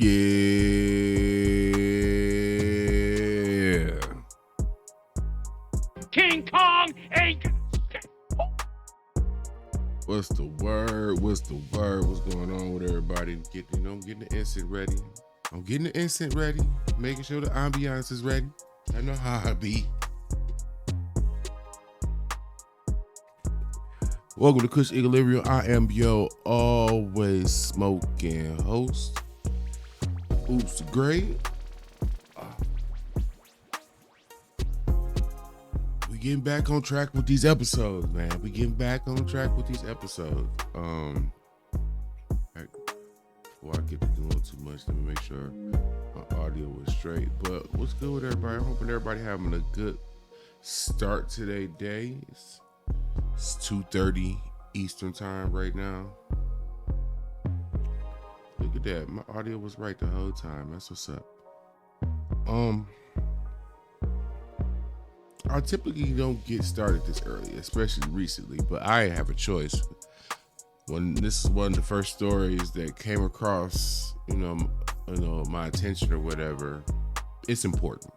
Yeah. King Kong ain't. What's the word? What's going on with everybody? I'm getting the instant ready. Making sure the ambiance is ready. I know how I be. Welcome to Kush Equilibrium. I am your always smoking host. Oops, great. We getting back on track with these episodes, man. Before I get to doing too much, let me make sure my audio is straight. But what's good with everybody? I'm hoping everybody having a good start to their day. It's 2:30 Eastern time right now. Look at that. My audio was right the whole time. That's what's up. I typically don't get started this early, especially recently, but I have a choice. When this is one of the first stories that came across, my attention or whatever, it's important.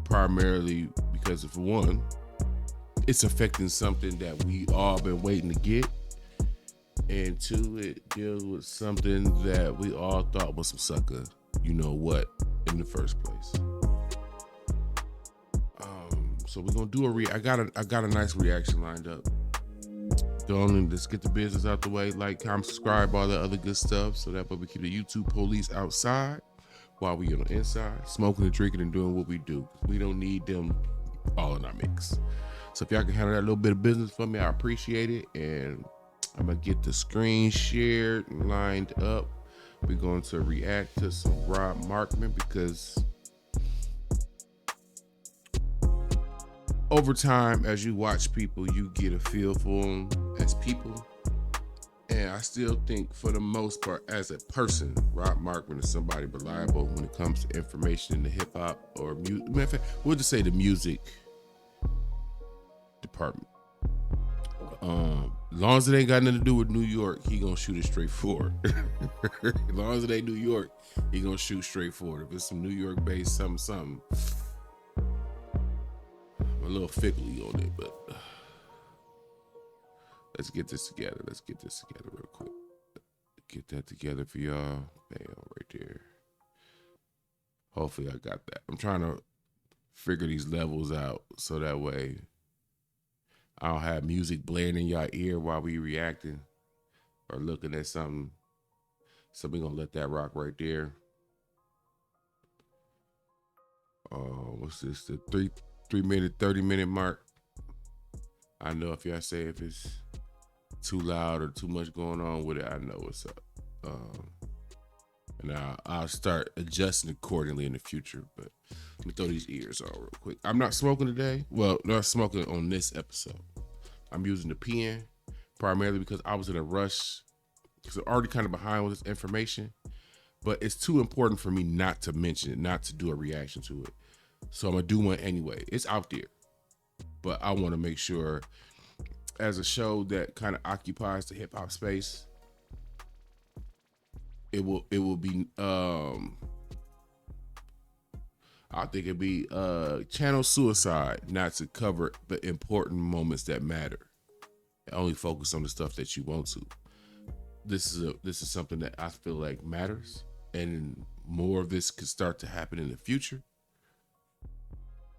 Primarily because for one, it's affecting something that we all been waiting to get. And two, it deals with something that we all thought was some sucker, you know what, in the first place. So we're gonna do I got a nice reaction lined up. Let's get the business out the way. Like, comment, subscribe, all that other good stuff, so that way we keep the YouTube police outside while we on the inside, smoking and drinking and doing what we do. We don't need them all in our mix. So if y'all can handle that little bit of business for me, I appreciate it. And I'm gonna get the screen shared and lined up. We're going to react to some Markman because over time, as you watch people, you get a feel for them as people. And I still think, for the most part, as a person, Markman is somebody reliable when it comes to information in the hip hop or music. Matter of fact, we'll just say the music department. As long as it ain't got nothing to do with New York, he gonna shoot it straight forward. As long as it ain't New York, he gonna shoot straight forward. If it's some New York based something. I'm a little fickly on it, but let's get this together. Real quick. Get that together for y'all. Bam, right there. Hopefully I got that. I'm trying to figure these levels out so that way I don't have music blaring in your ear while we reacting or looking at something. So we're gonna let that rock right there. What's this? The 3-minute, 30-minute mark. I know if y'all say if it's too loud or too much going on with it, I know what's up. And I'll start adjusting accordingly in the future. But let me throw these ears on real quick. I'm not smoking today. Well, not smoking on this episode. I'm using the pen primarily because I was in a rush. Because I'm already kind of behind with this information. But it's too important for me not to mention it, not to do a reaction to it. So I'm going to do one anyway. It's out there. But I want to make sure, as a show that kind of occupies the hip hop space, it will be I think it'd be channel suicide not to cover the important moments that matter. Only focus on the stuff that you want to. This is something that I feel like matters, and more of this could start to happen in the future.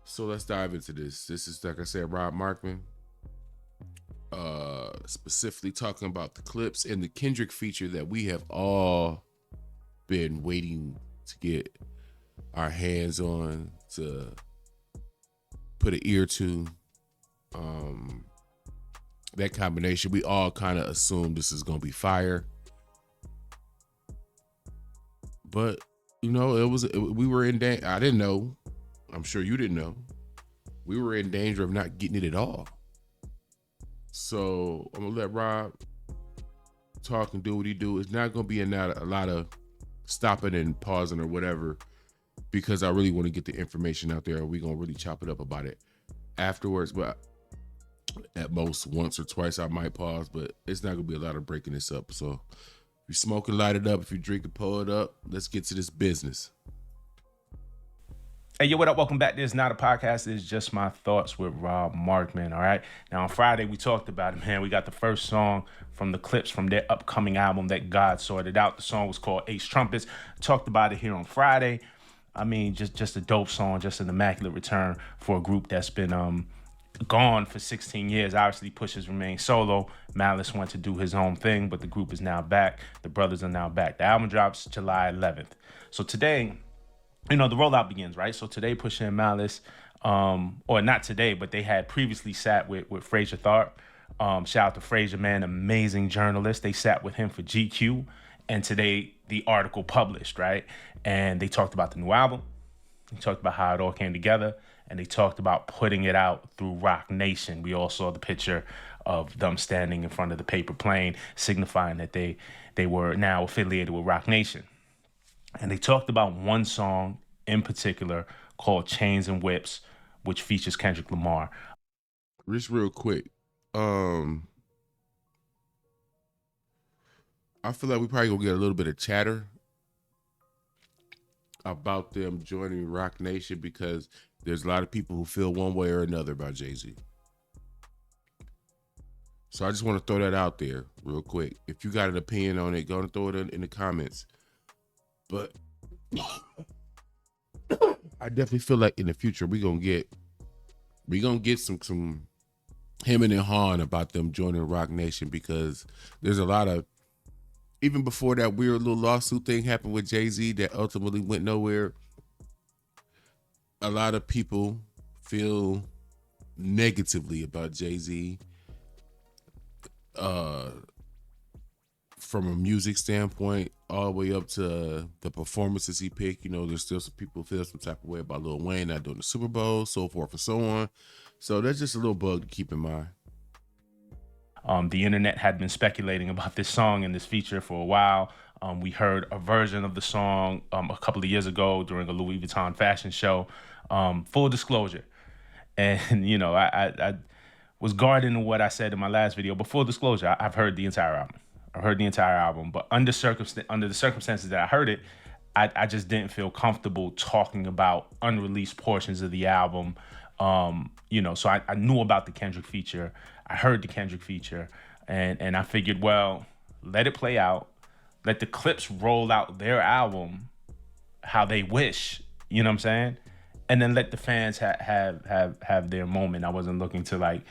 So let's dive into this. This is, like I said, Markman. Specifically talking about the clips and the Kendrick feature that we have all been waiting to get our hands on, to put an ear to. That combination, we all kind of assumed this is gonna be fire, but we were in danger. I didn't know. I'm sure you didn't know. We were in danger of not getting it at all. So I'm gonna let Rob talk and do what he do. It's not gonna be a lot of stopping and pausing or whatever, because I really want to get the information out there. We're gonna really chop it up about it afterwards. But at most once or twice I might pause, but it's not gonna be a lot of breaking this up. So If you smoke it, light it up. If you drink it, pour it up. Let's get to this business. Hey, yo, what up? Welcome back. This is not a podcast. It's just my thoughts with Rob Markman, all right? Now, on Friday, we talked about it, man. We got the first song from the Clips from their upcoming album that God sorted out. The song was called Ace Trumpets. Talked about it here on Friday. I mean, just a dope song, just an immaculate return for a group that's been gone for 16 years. Obviously, Push has remained solo. Malice went to do his own thing, but the group is now back. The brothers are now back. The album drops July 11th. So today, the rollout begins, right? So today, Pusha and Malice, or not today, but they had previously sat with Fraser Tharp. Shout out to Fraser, man, amazing journalist. They sat with him for GQ, and today the article published, right? And they talked about the new album. They talked about how it all came together, and they talked about putting it out through Rock Nation. We all saw the picture of them standing in front of the paper plane, signifying that they were now affiliated with Rock Nation. And they talked about one song in particular called Chains and Whips, which features Kendrick Lamar. Just real quick. I feel like we probably gonna get a little bit of chatter about them joining Rock Nation because there's a lot of people who feel one way or another about Jay-Z. So I just want to throw that out there real quick. If you got an opinion on it, go and throw it in the comments. But I definitely feel like in the future we gonna get some hemming and hawing about them joining Rock Nation because there's a lot of, even before that weird little lawsuit thing happened with Jay-Z that ultimately went nowhere, a lot of people feel negatively about Jay-Z from a music standpoint, all the way up to the performances he picked. There's still some people feel some type of way about Lil Wayne not doing the Super Bowl, so forth and so on. So that's just a little bug to keep in mind. The internet had been speculating about this song and this feature for a while. We heard a version of the song a couple of years ago during a Louis Vuitton fashion show. Full disclosure. And, I was guarding what I said in my last video, but full disclosure, I've heard the entire album. But under the circumstances that I heard it, I just didn't feel comfortable talking about unreleased portions of the album. So I knew about the Kendrick feature. I heard the Kendrick feature, and I figured, well, let it play out. Let the Clips roll out their album how they wish, you know what I'm saying? And then let the fans have their moment. I wasn't looking to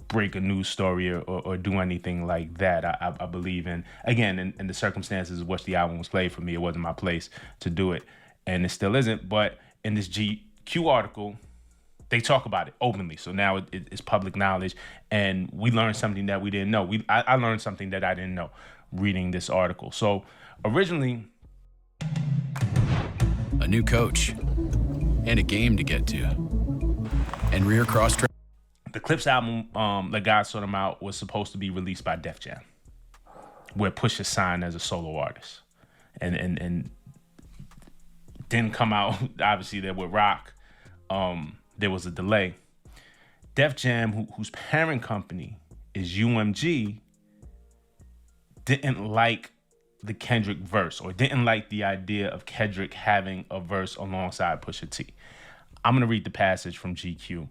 break a news story or do anything like that. I believe in the circumstances of which the album was played for me, it wasn't my place to do it. And it still isn't. But in this GQ article, they talk about it openly. So now it's public knowledge. And we learned something that we didn't know. I learned something that I didn't know reading this article. So originally, a new coach and a game to get to. And rear cross track. The Clips album that God Sort 'Em Out was supposed to be released by Def Jam, where Pusha signed as a solo artist, and didn't come out. Obviously, there with Rock, there was a delay. Def Jam, whose parent company is UMG, didn't like the Kendrick verse, or didn't like the idea of Kendrick having a verse alongside Pusha T. I'm gonna read the passage from GQ.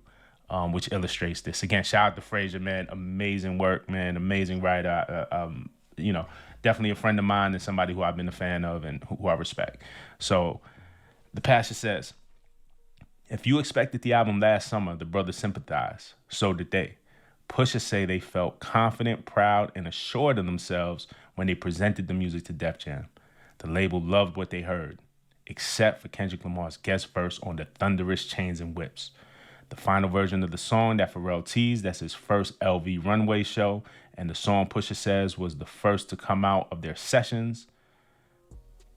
Which illustrates this. Again, shout out to Fraser, man. Amazing work, man. Amazing writer. Definitely a friend of mine and somebody who I've been a fan of and who I respect. So the passage says, if you expected the album last summer, the brothers sympathized. So did they. Pusha say they felt confident, proud, and assured of themselves when they presented the music to Def Jam. The label loved what they heard, except for Kendrick Lamar's guest verse on the thunderous Chains and Whips. The final version of the song that Pharrell teased, that's his first LV runway show, and the song Pusha says was the first to come out of their sessions.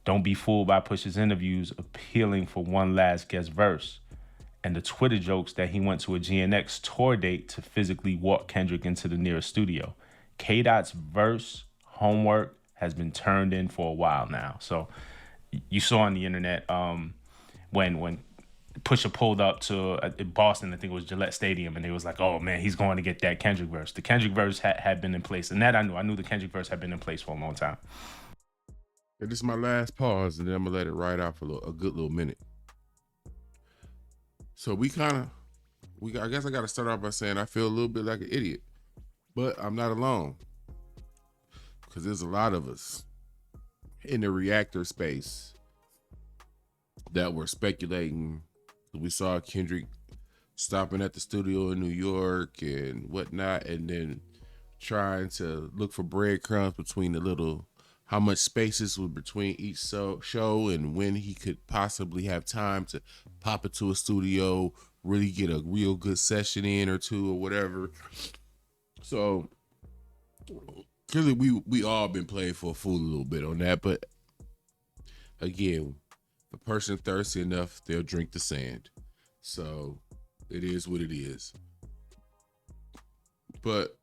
Don't be fooled by Pusha's interviews appealing for one last guest verse, and the Twitter jokes that he went to a GNX tour date to physically walk Kendrick into the nearest studio. K-Dot's verse homework has been turned in for a while now. So you saw on the internet when Pusha pulled up to Boston, I think it was Gillette Stadium, and they was like, oh man, he's going to get that Kendrick verse. The Kendrick verse had been in place, and that I knew. I knew the Kendrick verse had been in place for a long time. And this is my last pause, and then I'm gonna let it ride out for a good little minute. So I guess I gotta start off by saying I feel a little bit like an idiot, but I'm not alone. Because there's a lot of us in the reactor space that were speculating. We saw Kendrick stopping at the studio in New York and whatnot, and then trying to look for breadcrumbs between the little, how much spaces was between each show and when he could possibly have time to pop into a studio, really get a real good session in or two or whatever. So clearly we all been playing for a fool a little bit on that, but again, if a person thirsty enough, they'll drink the sand. So it is what it is. But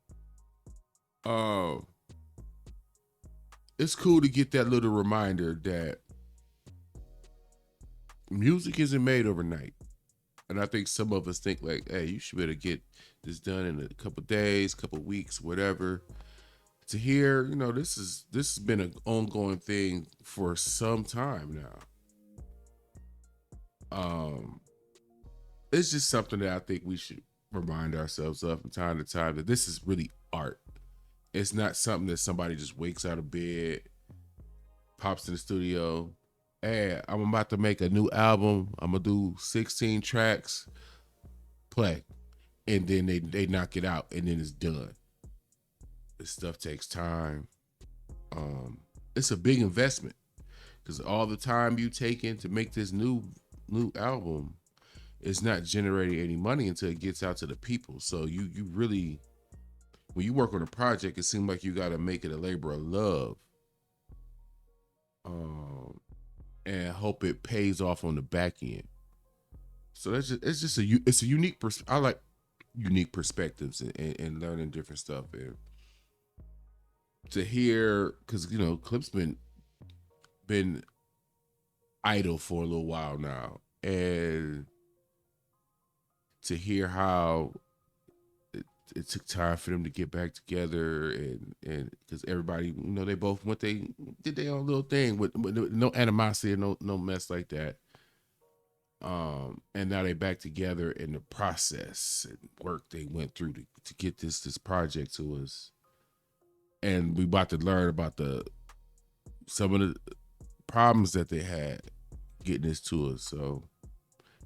it's cool to get that little reminder that music isn't made overnight. And I think some of us think like, hey, you should better get this done in a couple days, couple weeks, whatever. To hear, this has been an ongoing thing for some time now. It's just something that I think we should remind ourselves of from time to time, that this is really art. It's not something that somebody just wakes out of bed, pops in the studio. Hey, I'm about to make a new album. I'm gonna do 16 tracks, play, and then they knock it out, and then it's done. This stuff takes time. It's a big investment because all the time you take in to make this new album is not generating any money until it gets out to the people. So you really, when you work on a project, it seems like you got to make it a labor of love, and hope it pays off on the back end. So it's a unique. I like unique perspectives and learning different stuff, and to hear, because Clip's been idle for a little while now, and to hear how it took time for them to get back together, and because everybody, they both did their own little thing with no animosity, no mess like that. And now they back together in the process and work they went through to get this project to us. And we about to learn about some of the problems that they had getting this to us. So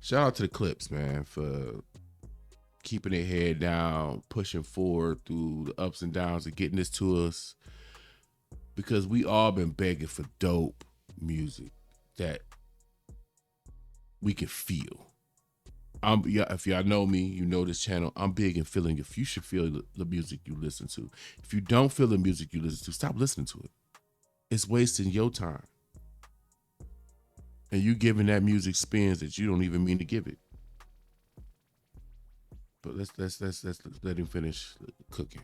shout out to the Clips, man, for keeping their head down, pushing forward through the ups and downs of getting this to us, because we all been begging for dope music that we can feel. If y'all know me, you know this channel, I'm big in feeling. If you should feel the music you listen to. If you don't feel the music you listen to, stop listening to it. It's wasting your time. And you giving that music spins that you don't even mean to give it. But let's let him finish cooking.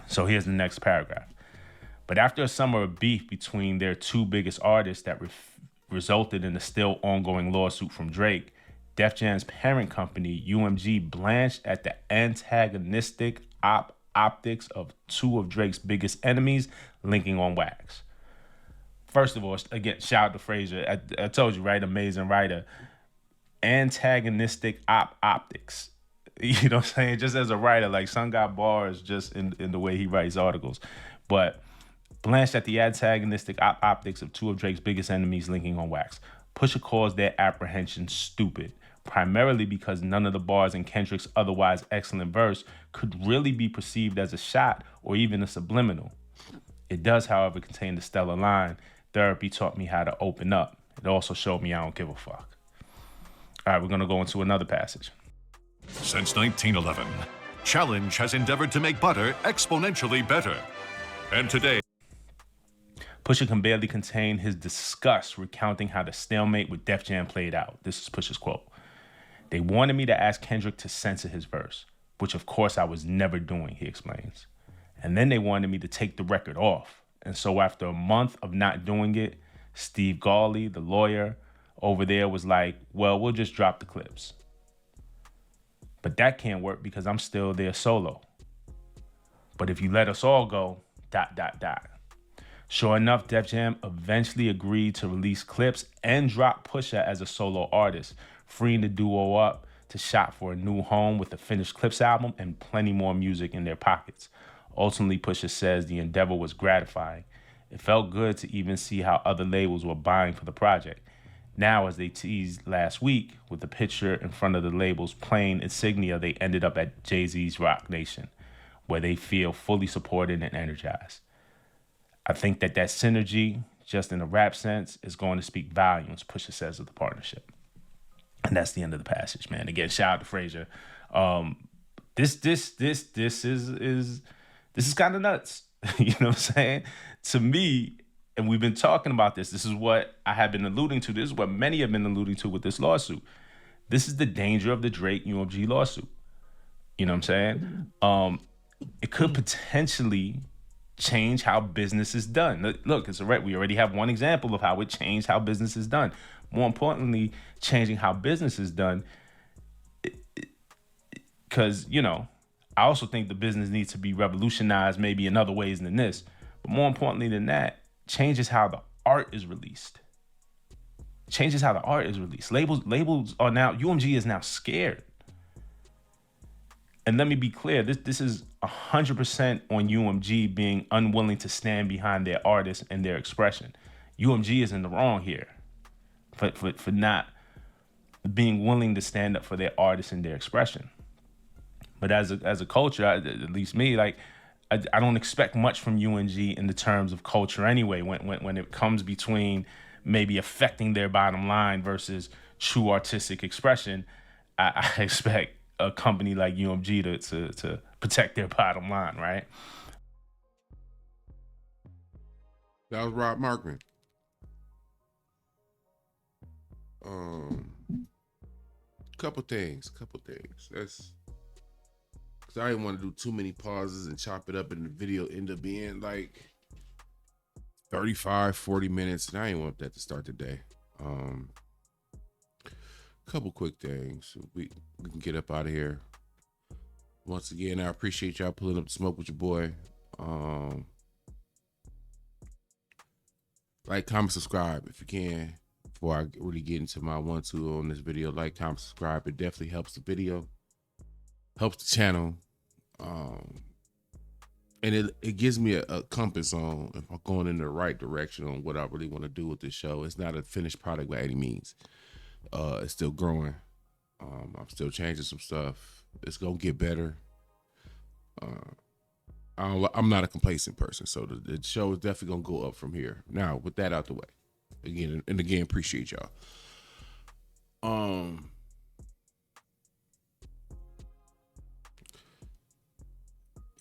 So here's the next paragraph. But after a summer of beef between their two biggest artists that resulted in the still ongoing lawsuit from Drake, Def Jam's parent company, UMG, blanched at the antagonistic optics of two of Drake's biggest enemies linking on wax. First of all, again, shout out to Frazier. I told you, right? Amazing writer. Antagonistic optics. You know what I'm saying? Just as a writer, like, son got bars just in the way he writes articles. But blanched at the antagonistic optics of two of Drake's biggest enemies linking on wax. Pusha calls their apprehension stupid, primarily because none of the bars in Kendrick's otherwise excellent verse could really be perceived as a shot or even a subliminal. It does, however, contain the stellar line, "Therapy taught me how to open up. It also showed me I don't give a fuck." All right, we're going to go into another passage. Since 1911, Challenge has endeavored to make butter exponentially better. And today, Pusha can barely contain his disgust recounting how the stalemate with Def Jam played out. This is Pusha's quote. "They wanted me to ask Kendrick to censor his verse, which of course I was never doing," he explains. "And then they wanted me to take the record off. And so after a month of not doing it, Steve Gawley, the lawyer over there, was like, well, we'll just drop the clips. But that can't work because I'm still there solo. But if you let us all go, ... Sure enough, Def Jam eventually agreed to release clips and drop Pusha as a solo artist, freeing the duo up to shop for a new home with a finished Clips album and plenty more music in their pockets. Ultimately, Pusha says the endeavor was gratifying. It felt good to even see how other labels were buying for the project. Now, as they teased last week, with the picture in front of the label's plain insignia, they ended up at Jay-Z's Rock Nation, where they feel fully supported and energized. I think that synergy, just in a rap sense, is going to speak volumes, Pusha says, of the partnership. And that's the end of the passage, man. Again, shout out to Frazier. This is kind of nuts. You know what I'm saying? To me, and we've been talking about this. This is what I have been alluding to. This is what many have been alluding to with this lawsuit. This is the danger of the Drake UMG lawsuit. You know what I'm saying? It could potentially change how business is done. Look, we already have one example of how it changed how business is done. More importantly, changing how business is done, because, you know, I also think the business needs to be revolutionized maybe in other ways than this. But more importantly than that, changes how the art is released. Changes how the art is released. Labels are now, UMG is now scared. And let me be clear, this is 100% on UMG being unwilling to stand behind their artists and their expression. UMG is in the wrong here for not being willing to stand up for their artists and their expression. But as a culture, at least me, like, I don't expect much from UNG in the terms of culture anyway. When it comes between maybe affecting their bottom line versus true artistic expression, I expect a company like UMG to protect their bottom line, right? That was Rob Markman. Couple things. That's because I didn't want to do too many pauses and chop it up, and the video end up being like 35, 40 minutes, and I didn't want that to start the day. Couple quick things. We can get up out of here. Once again, I appreciate y'all pulling up the smoke with your boy. Like, comment, subscribe if you can. Before I really get into my 1-2 on this video, like, comment, subscribe. It definitely helps the video, helps the channel, and it gives me a compass on if I'm going in the right direction on what I really want to do with this show. It's not a finished product by any means. It's still growing. I'm still changing some stuff. It's gonna get better. I'm not a complacent person, so the show is definitely gonna go up from here. Now, with that out the way, again, appreciate y'all.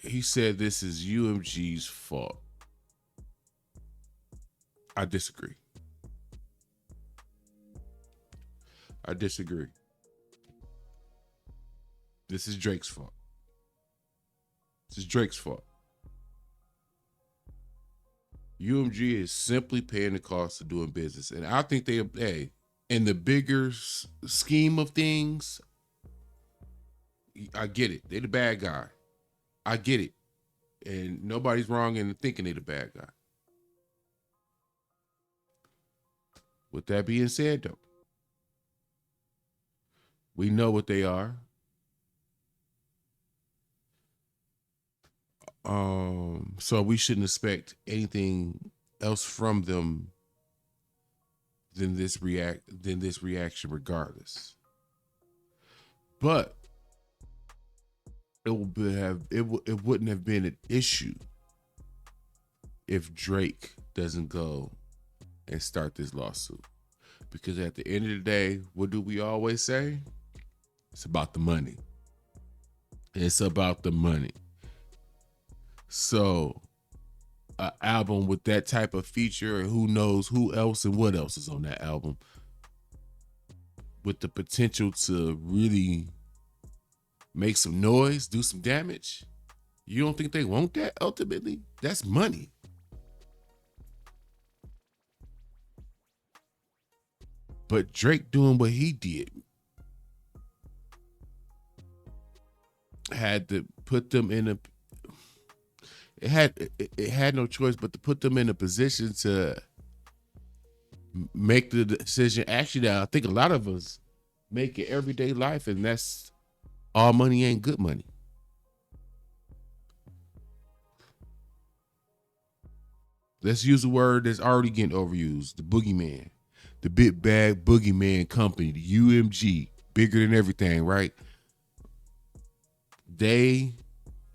He said this is UMG's fault. I disagree. This is Drake's fault. UMG is simply paying the cost of doing business. And I think in the bigger scheme of things, I get it. They're the bad guy. I get it. And nobody's wrong in thinking they're the bad guy. With that being said, though, we know what they are. So we shouldn't expect anything else from them than this reaction regardless. But it wouldn't have been an issue if Drake doesn't go and start this lawsuit. Because at the end of the day, what do we always say? It's about the money. It's about the money. So, an album with that type of feature, and who knows who else and what else is on that album, with the potential to really make some noise, do some damage, you don't think they want that ultimately? That's money. But Drake doing what he did had to put them in it had no choice but to put them in a position to make the decision. Actually, I think a lot of us make it everyday life, and that's all money ain't good money. Let's use a word that's already getting overused: the boogeyman, the big bad boogeyman company, the UMG, bigger than everything, right? They,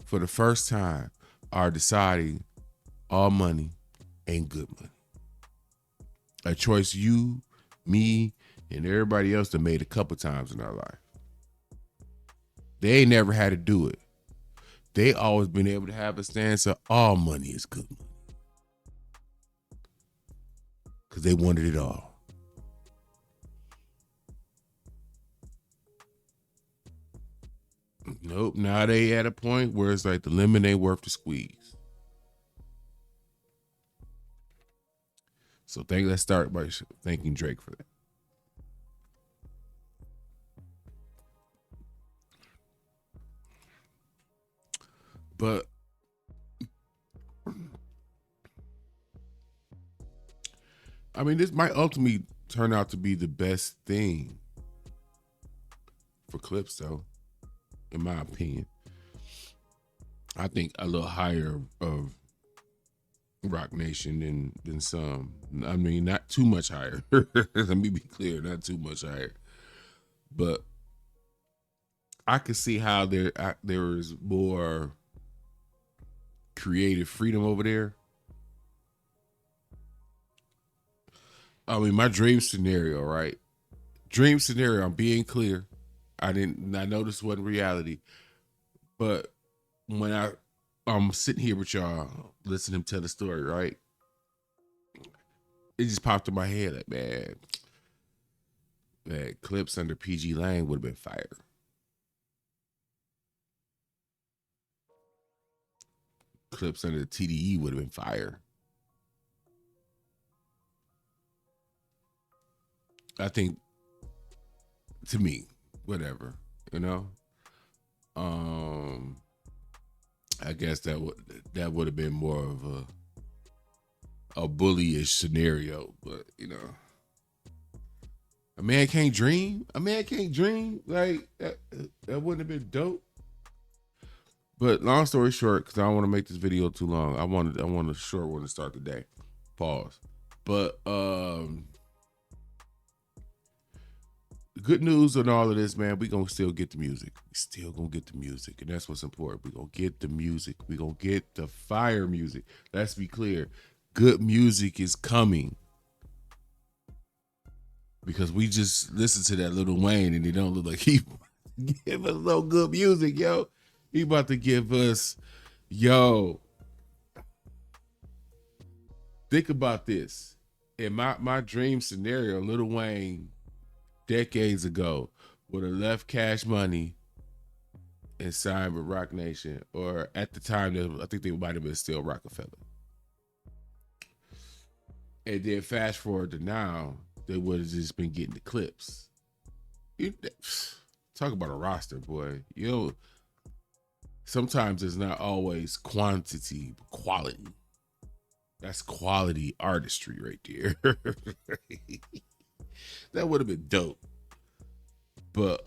for the first time, are deciding all money ain't good money. A choice you, me, and everybody else that made a couple times in our life. They ain't never had to do it. They always been able to have a stance of all money is good money. Because they wanted it all. Nope, now they at a point where it's like the lemon ain't worth the squeeze. So let's start by thanking Drake for that. But I mean, this might ultimately turn out to be the best thing for Clips, though, in my opinion. I think a little higher of Rock Nation than some. I mean, not too much higher. Let me be clear, not too much higher. But I could see how there is more creative freedom over there. I mean, my dream scenario, right? Dream scenario, I'm being clear. I know this wasn't reality. But when I'm sitting here with y'all, listening to tell the story, right? It just popped in my head like, man, that Clips under PG Lang would have been fire. Clips under the TDE would have been fire. I think, to me, whatever, you know. I guess that would have been more of a bullyish scenario, but you know, a man can't dream. A man can't dream like that. That wouldn't have been dope. But long story short, because I don't want to make this video too long, I want a short one to start the day. Pause. But good news on all of this, man. We gonna still get the music. We still gonna get the music, and that's what's important. We gonna get the music. We gonna get the fire music. Let's be clear. Good music is coming. Because we just listened to that Lil Wayne and it don't look like he give us no good music, yo. He about to give us, yo. Think about this. In my dream scenario, Lil Wayne decades ago would have left Cash Money and signed with Rock Nation, or at the time, I think they might have been still Rockefeller. And then fast forward to now, they would have just been getting the Clips. Talk about a roster, boy. You know, sometimes it's not always quantity, but quality. That's quality artistry right there. That would have been dope. But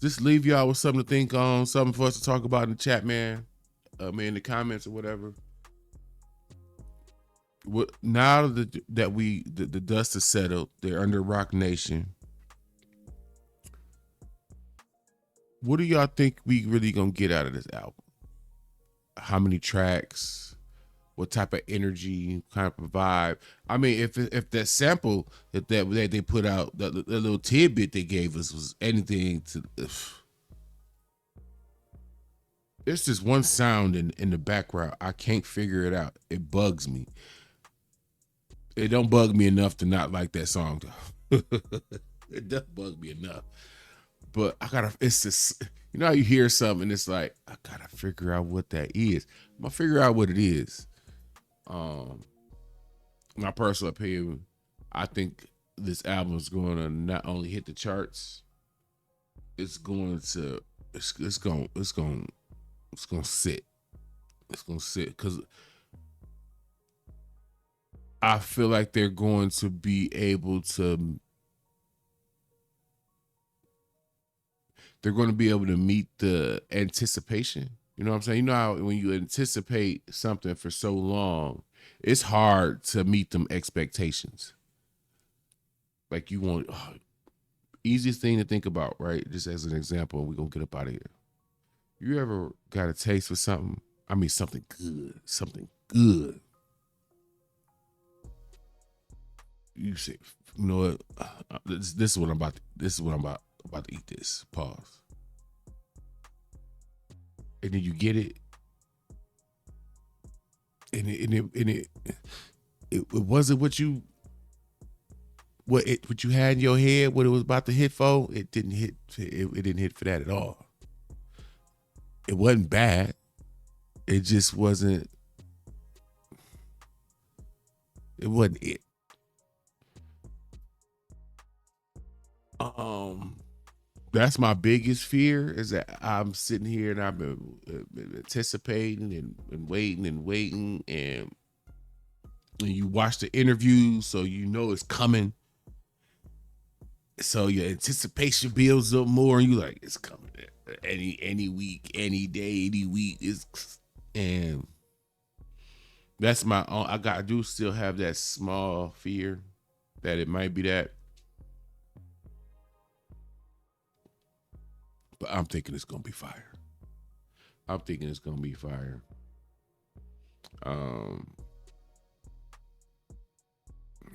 just leave y'all with something to think on, something for us to talk about in the chat, man. In the comments or whatever. Now that the dust is settled, they're under Rock Nation. What do y'all think we really gonna get out of this album? How many tracks? What type of energy, kind of vibe? I mean, if that sample that they put out, that little tidbit they gave us was anything to, it's just one sound in the background. I can't figure it out. It bugs me. It don't bug me enough to not like that song, though. It doesn't bug me enough. But it's just, you know how you hear something and it's like, I gotta figure out what that is. I'm gonna figure out what it is. My personal opinion, I think this album is going to not only hit the charts, it's going to sit. It's gonna sit because I feel like they're going to be able to. They're going to be able to meet the anticipation. You know what I'm saying? You know how when you anticipate something for so long, it's hard to meet them expectations. Like you want easiest thing to think about, right? Just as an example, we're gonna get up out of here. You ever got a taste for something? I mean something good. Something good. You say, you know what? This is what I'm about to, this is what I'm about to eat this. Pause. And then you get it. And it wasn't what you what you had in your head, what it was about to hit for. It didn't hit. It didn't hit for that at all. It wasn't bad. It just wasn't. It wasn't it. That's my biggest fear is that I'm sitting here and I've been anticipating and waiting and you watch the interviews so you know it's coming. So your anticipation builds up more and you like it's coming any week, any day, any week is, and that's my own. I do still have that small fear that it might be that. But I'm thinking it's gonna be fire. I'm thinking it's gonna be fire.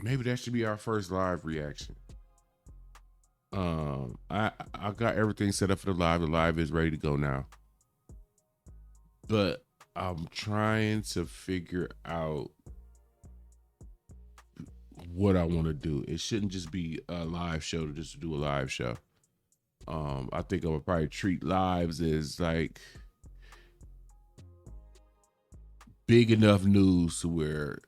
Maybe that should be our first live reaction. I got everything set up for the live. The live is ready to go now. But I'm trying to figure out what I want to do. It shouldn't just be a live show to just do a live show. I think I would probably treat lives as like big enough news to where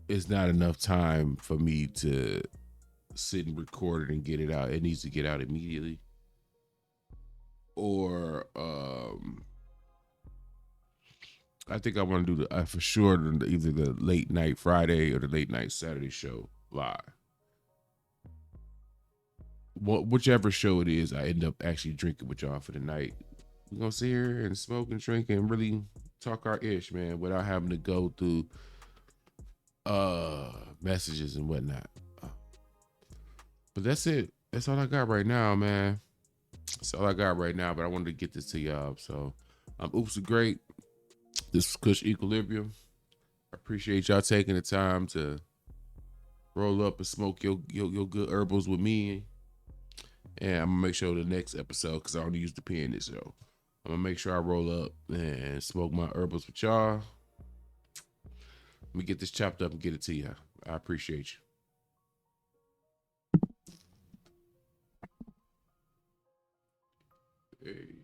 it's not enough time for me to sit and record it and get it out. It needs to get out immediately. Or I think I want to do the for sure either the late night Friday or the late night Saturday show live. Whichever show it is, I end up actually drinking with y'all for the night. We're gonna sit here and smoke and drink and really talk our ish, man, without having to go through messages and whatnot. But that's it. That's all I got right now, man. That's all I got right now. But I wanted to get this to y'all. So Oops are great. This is Kush Equilibrium. I appreciate y'all taking the time to roll up and smoke your good herbals with me. And I'm gonna make sure the next episode, because I only use the pen this show, I'm gonna make sure I roll up and smoke my herbals with y'all. Let me get this chopped up and get it to you. I appreciate you. Hey.